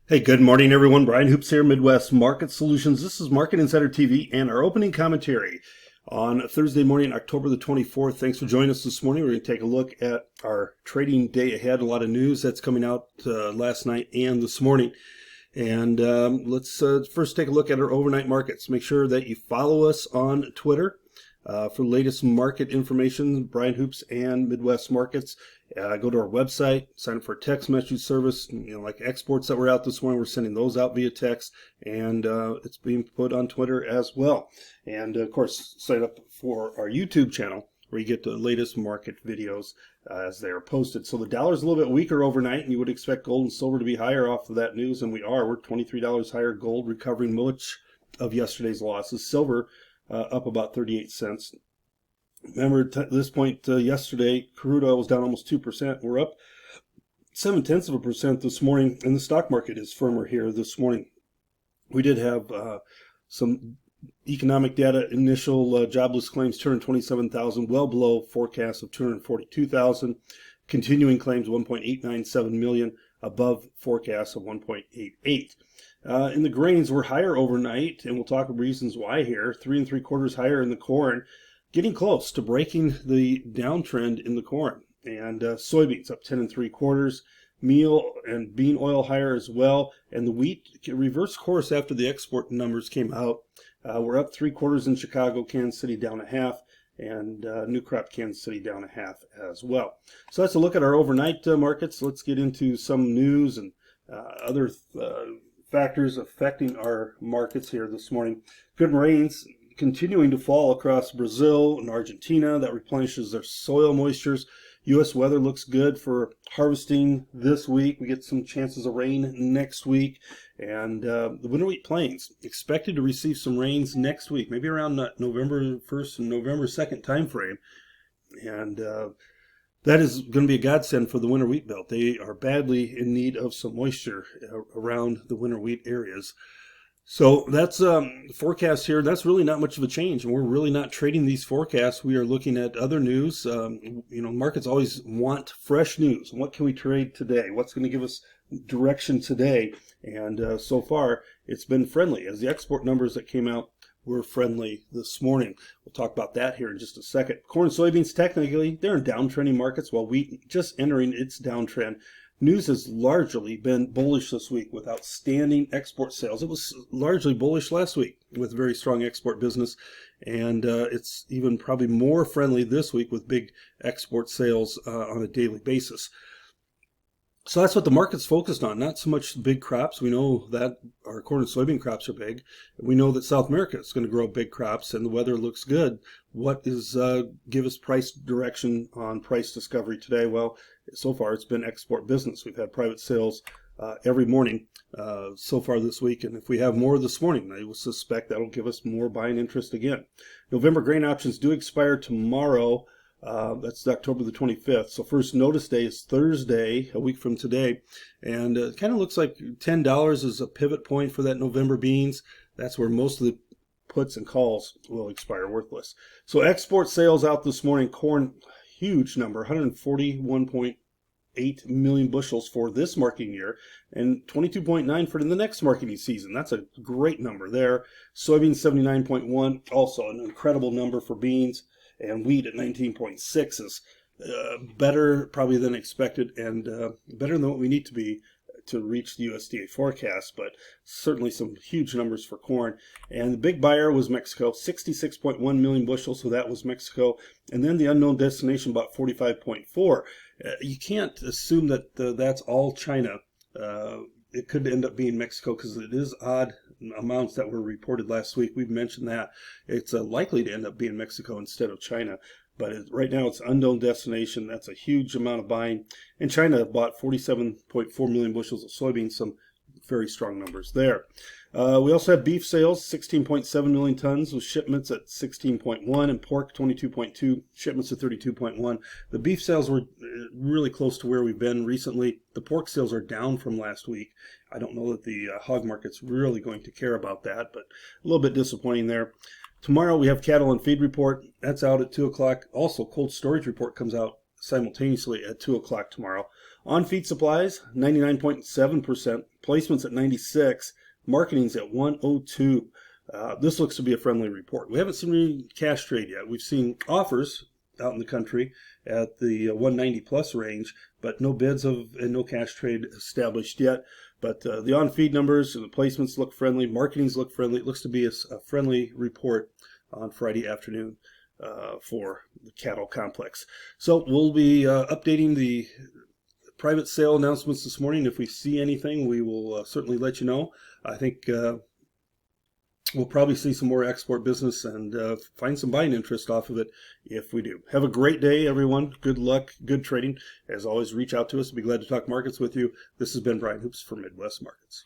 Hey, good morning, everyone. Brian Hoops here, Midwest Market Solutions. This is Market Insider TV and our opening commentary on Thursday morning, October the 24th. Thanks for joining us this morning. We're going to take a look at our trading day ahead. A lot of news that's coming out last night and this morning. And let's first take a look at our overnight markets. Make sure that you follow us on Twitter for the latest market information, Brian Hoops and Midwest Markets. Go to our website, sign up for a text message service, like exports that were out this morning. We're sending those out via text, and it's being put on Twitter as well. And of course, sign up for our YouTube channel where you get the latest market videos as they are posted. So the dollar's a little bit weaker overnight, and you would expect gold and silver to be higher off of that news, and we are. We're $23 higher. Gold recovering much of yesterday's losses. Silver up about 38 cents. Remember, at this point yesterday, crude oil was down almost 2%. We're up 0.7% this morning, and the stock market is firmer here this morning. We did have some economic data, initial jobless claims, 227,000, well below forecast of 242,000. Continuing claims, 1.897 million, above forecast of 1.88. In the grains, we're higher overnight, and we'll talk about reasons why here. 3 3/4 higher in the corn, getting close to breaking the downtrend in the corn. And soybeans up 10 3/4. Meal and bean oil higher as well. And the wheat reversed course after the export numbers came out. We're up 3/4 in Chicago, Kansas City down 1/2, and new crop Kansas City down 1/2 as well. So that's a look at our overnight markets. Let's get into some news and other factors affecting our markets here this morning. Good rains continuing to fall across Brazil and Argentina. That replenishes their soil moistures. U.S. weather looks good for harvesting this week. We get some chances of rain next week. And the winter wheat plains expected to receive some rains next week, maybe around November 1st and November 2nd time frame. And that is going to be a godsend for the winter wheat belt. They are badly in need of some moisture around the winter wheat areas. So that's forecast here. That's really not much of a change, and we're really not trading these forecasts. We are looking at other news. Markets always want fresh news. What can we trade today? What's going to give us direction today? And so far, it's been friendly, as the export numbers that came out were friendly this morning. We'll talk about that here in just a second. Corn and soybeans, technically, they're in downtrending markets, while wheat just entering its downtrend. News has largely been bullish this week with outstanding export sales. It was largely bullish last week with very strong export business, and it's even probably more friendly this week with big export sales on a daily basis. So that's what the market's focused on, not so much big crops. We know that our corn and soybean crops are big. We know that South America is going to grow big crops, and the weather looks good. What is give us price direction on price discovery today? Well, so far it's been export business. We've had private sales every morning so far this week, and if we have more this morning, I would suspect that'll give us more buying interest again. November grain options do expire tomorrow. That's October the 25th. So first notice day is Thursday, a week from today. And it kind of looks like $10 is a pivot point for that November beans. That's where most of the puts and calls will expire worthless. So export sales out this morning. Corn, huge number, 141.8 million bushels for this marketing year, and 22.9 for the next marketing season. That's a great number there. Soybeans 79.1, also an incredible number for beans. And wheat at 19.6 is better probably than expected, and better than what we need to be to reach the USDA forecast, but certainly some huge numbers for corn. And the big buyer was Mexico, 66.1 million bushels, so that was Mexico. And then the unknown destination bought 45.4. You can't assume that that's all China. It could end up being Mexico because it is odd amounts that were reported last week. We've mentioned that. It's likely to end up being Mexico instead of China. But right now it's unknown destination. That's a huge amount of buying. And China bought 47.4 million bushels of soybeans, some very strong numbers there. We also have beef sales, 16.7 million tons with shipments at 16.1, and pork 22.2, shipments at 32.1. The beef sales were really close to where we've been recently. The pork sales are down from last week. I don't know that the hog market's really going to care about that, but a little bit disappointing there. Tomorrow we have cattle and feed report. That's out at 2 o'clock. Also, cold storage report comes out simultaneously at 2 o'clock tomorrow. On feed supplies, 99.7%, placements at 96, marketing's at 102. This looks to be a friendly report. We haven't seen any cash trade yet. We've seen offers out in the country at the 190 plus range, but no bids and no cash trade established yet. But the on-feed numbers and the placements look friendly. Marketings look friendly. It looks to be a friendly report on Friday afternoon for the cattle complex. So we'll be updating the private sale announcements this morning. If we see anything, we will certainly let you know. I think we'll probably see some more export business and find some buying interest off of it if we do. Have a great day, everyone. Good luck, good trading. As always, reach out to us. We'll be glad to talk markets with you. This has been Brian Hoops for Midwest Markets.